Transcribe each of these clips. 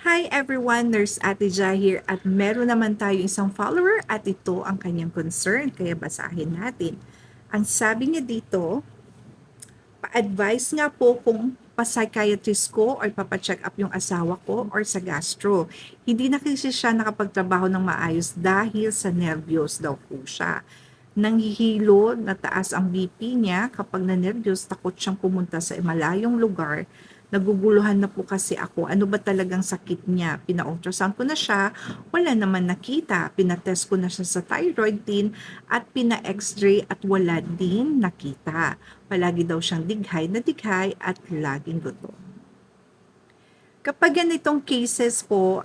Hi everyone, Nurse Ate Jai here at meron naman tayo isang follower at ito ang kanyang concern kaya basahin natin. Ang sabi niya dito, pa-advise nga po kung pa-psychiatrist ko or papacheck up yung asawa ko or sa gastro. Hindi na kasi siya nakapagtrabaho ng maayos dahil sa nervyos daw po siya. Nanghihilo, nataas ang BP niya kapag na-nervyos, takot siyang pumunta sa malayong lugar. Naguguluhan na po kasi ako, ano ba talagang sakit niya? Pina-ultrasound ko na siya, wala naman nakita. Pinatest ko na siya sa thyroid din at pina-x-ray at wala din nakita. Palagi daw siyang dighay at laging gutom. Kapag ganitong cases po,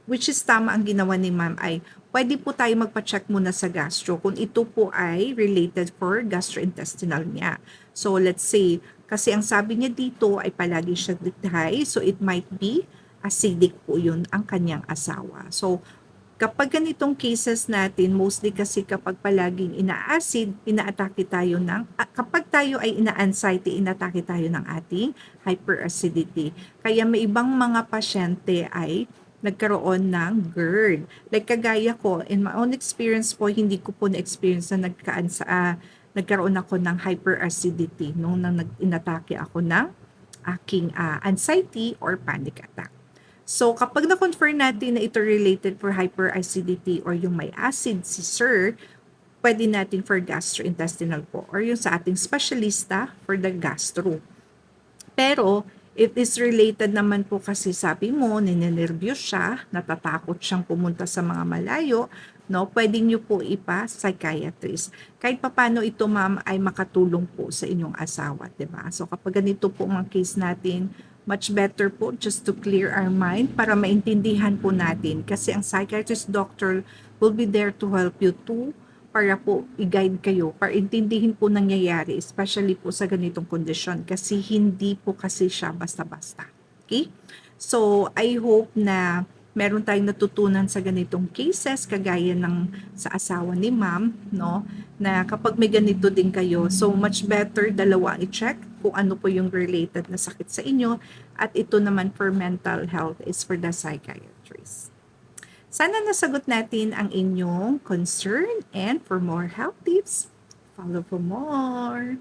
which is tama ang ginawa ni ma'am ay pwede po tayo magpa-check muna sa gastro kung ito po ay related for gastrointestinal niya. So let's say, kasi ang sabi niya dito ay palagi siya dighay, so it might be acidic po yun ang kanyang asawa. So kapag ganitong cases natin, mostly kasi kapag palaging ina-acid, inaatake tayo kapag tayo ay ina-anxiety, inatake tayo ng ating hyperacidity. Kaya may ibang mga pasyente ay nagkaroon ng GERD. Like kagaya ko, in my own experience po, hindi ko po na-experience na nagkaroon ako ng hyperacidity nung inatake ako ng aking anxiety or panic attack. So, kapag na-confirm natin na ito related for hyperacidity or yung may acid si sir, pwede natin for gastrointestinal po or yung sa ating specialista for the gastro. Pero, if is related naman po kasi sabi mo, ninenervyos siya, natatakot siyang pumunta sa mga malayo, no, pwede nyo po ipa-psychiatrist. Kahit papano ito ma'am ay makatulong po sa inyong asawa, 'di ba? So kapag ganito po ang case natin, much better po just to clear our mind para maintindihan po natin kasi ang psychiatrist doctor will be there to help you too para po i-guide kayo, para intindihin po nangyayari, especially po sa ganitong kondisyon kasi hindi po kasi siya basta-basta. Okay? So, I hope na meron tayong natutunan sa ganitong cases kagaya ng sa asawa ni ma'am, no? Na kapag may ganito din kayo, so much better dalawa i-check kung ano po yung related na sakit sa inyo at ito naman for mental health is for the psychiatrist. Sana nasagot natin ang inyong concern and for more health tips, follow for more.